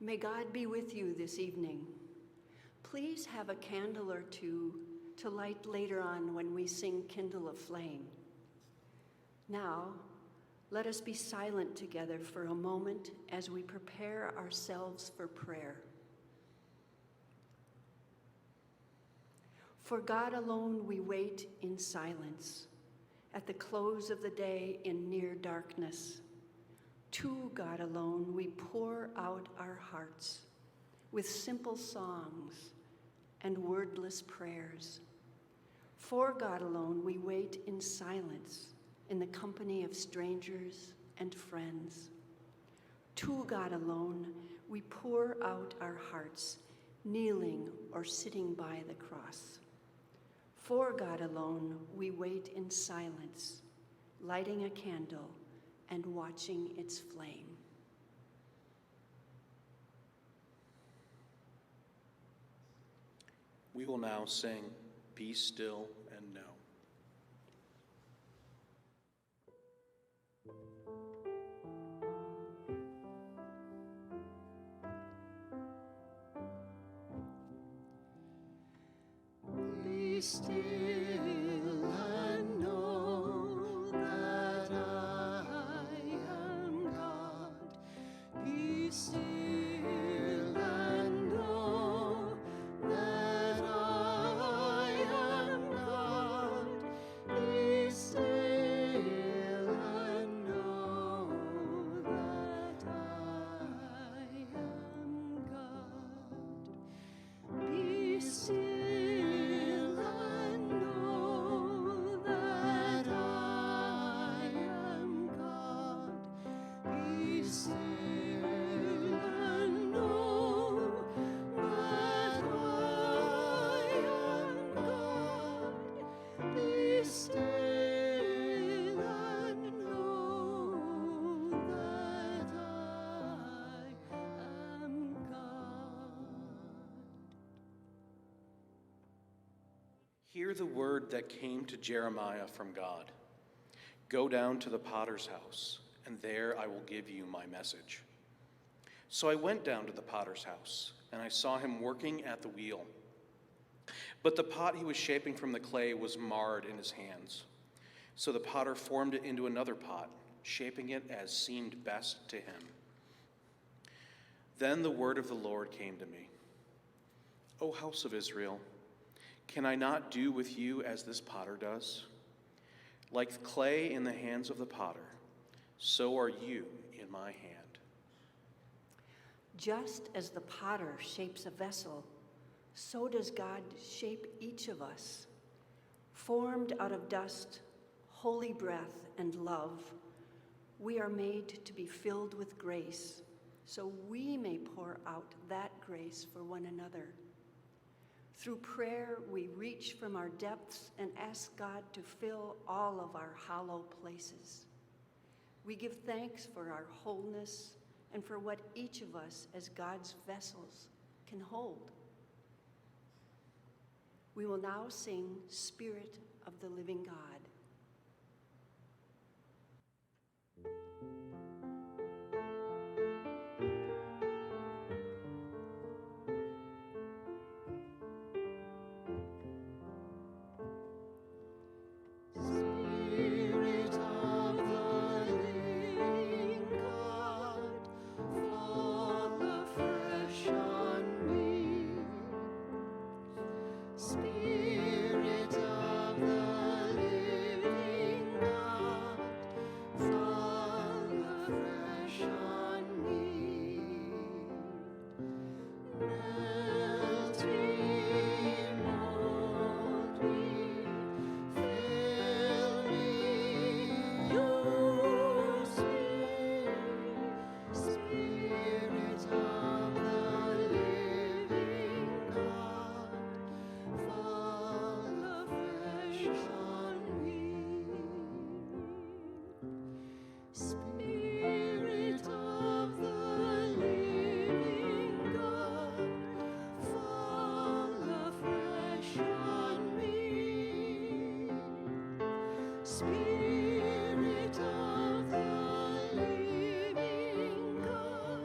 May God be with you this evening. Please have a candle or two to light later on when we sing Kindle a Flame. Now, let us be silent together for a moment as we prepare ourselves for prayer. For God alone we wait in silence, at the close of the day in near darkness. To God alone we pour out our hearts with simple songs and wordless prayers. For God alone we wait in silence in the company of strangers and friends. To God alone we pour out our hearts, kneeling or sitting by the cross. For God alone we wait in silence, lighting a candle and watching its flame. We will now sing, Be Still and Know. Be still and know that I am God. Be still and know that I am God. Be still and know that I am God. Be still. Hear the word that came to Jeremiah from God. Go down to the potter's house, and there I will give you my message. So I went down to the potter's house, and I saw him working at the wheel. But the pot he was shaping from the clay was marred in his hands. So the potter formed it into another pot, shaping it as seemed best to him. Then the word of the Lord came to me. O house of Israel, can I not do with you as this potter does? Like clay in the hands of the potter, so are you in my hand. Just as the potter shapes a vessel, so does God shape each of us. Formed out of dust, holy breath, and love, we are made to be filled with grace, so we may pour out that grace for one another. Through prayer, we reach from our depths and ask God to fill all of our hollow places. We give thanks for our wholeness and for what each of us as God's vessels can hold. We will now sing Spirit of the Living God. Spirit of the living God,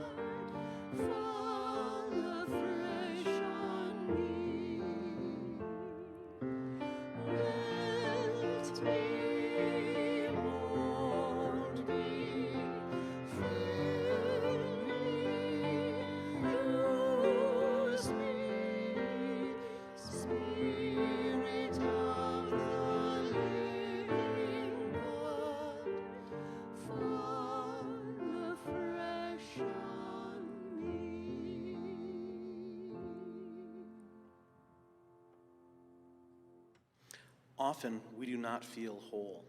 Often we do not feel whole.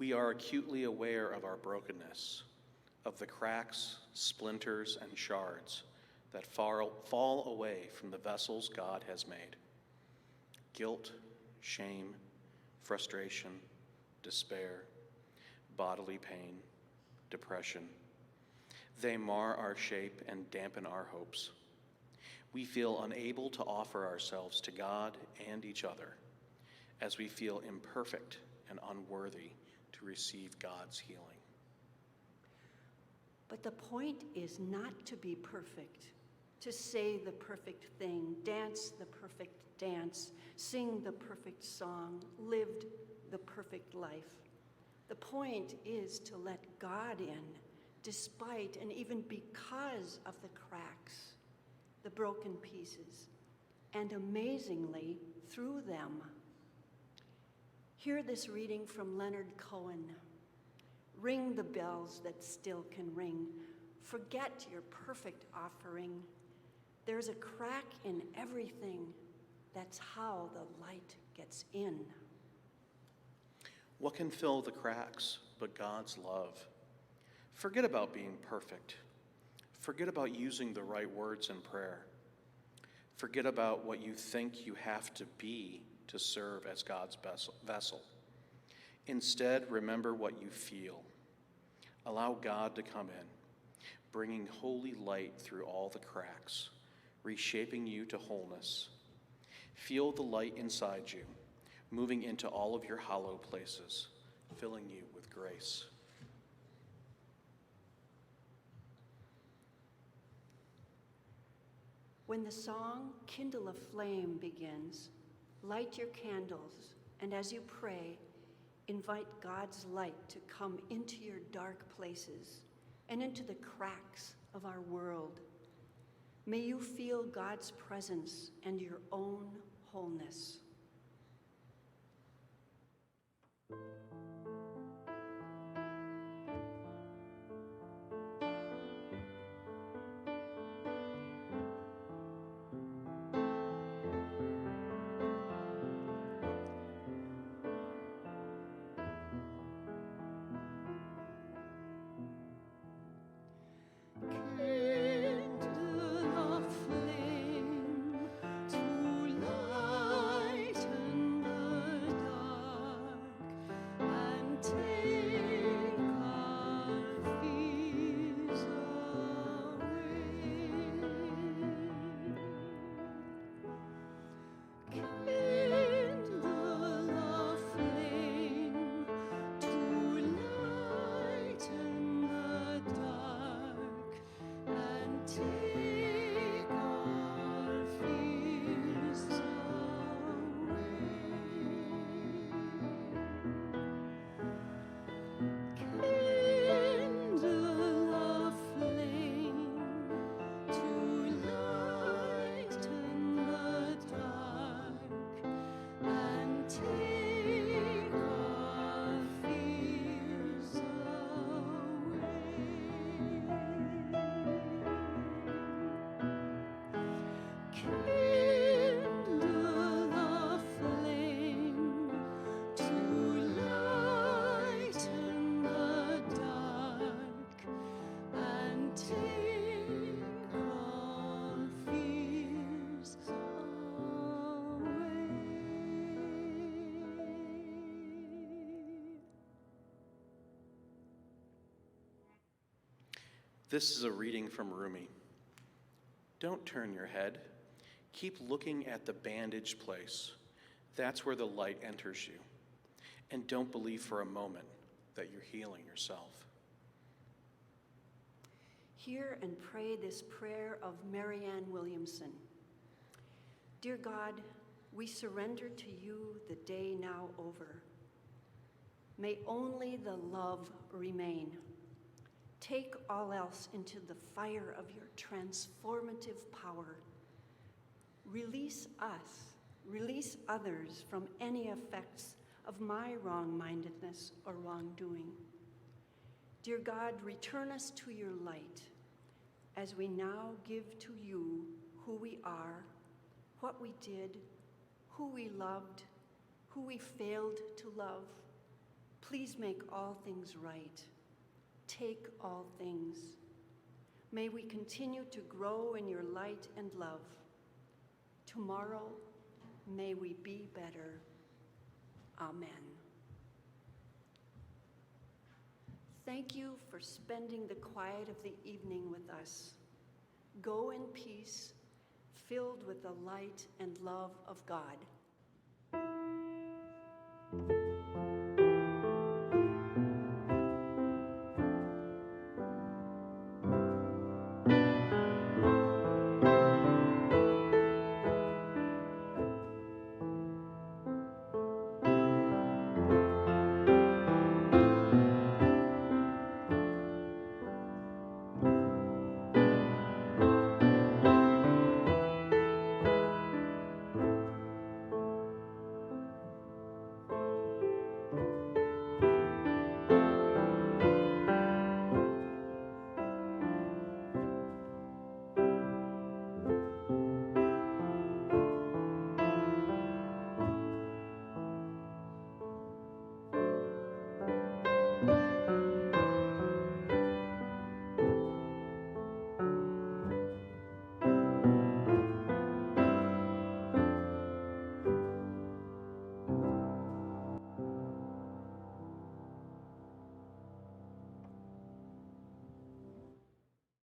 We are acutely aware of our brokenness, of the cracks, splinters, and shards that fall away from the vessels God has made. Guilt, shame, frustration, despair, bodily pain, depression. They mar our shape and dampen our hopes. We feel unable to offer ourselves to God and each other, as we feel imperfect and unworthy to receive God's healing. But the point is not to be perfect, to say the perfect thing, dance the perfect dance, sing the perfect song, lived the perfect life. The point is to let God in, despite and even because of the cracks, the broken pieces, and amazingly, through them. Hear this reading from Leonard Cohen. Ring the bells that still can ring. Forget your perfect offering. There's a crack in everything. That's how the light gets in. What can fill the cracks but God's love? Forget about being perfect. Forget about using the right words in prayer. Forget about what you think you have to be to serve as God's vessel. Instead, remember what you feel. Allow God to come in, bringing holy light through all the cracks, reshaping you to wholeness. Feel the light inside you, moving into all of your hollow places, filling you with grace. When the song Kindle a Flame begins, light your candles, and as you pray, invite God's light to come into your dark places and into the cracks of our world. May you feel God's presence and your own wholeness. Kindle a flame to lighten the dark and take our fears away. Kindle a flame to lighten the dark and take our fears away. Kindle a flame to lighten the dark and take our fears away. Kindle a flame to lighten the dark and take our fears away. This is a reading from Rumi. Don't turn your head. Keep looking at the bandaged place. That's where the light enters you. And don't believe for a moment that you're healing yourself. Hear and pray this prayer of Marianne Williamson. Dear God, we surrender to you the day now over. May only the love remain. Take all else into the fire of your transformative power. Release us, release others from any effects of my wrong-mindedness or wrongdoing. Dear God, return us to your light as we now give to you who we are, what we did, who we loved, who we failed to love, please make all things right. Take all things. May we continue to grow in your light and love. Tomorrow, may we be better. Amen. Thank you for spending the quiet of the evening with us. Go in peace, filled with the light and love of God.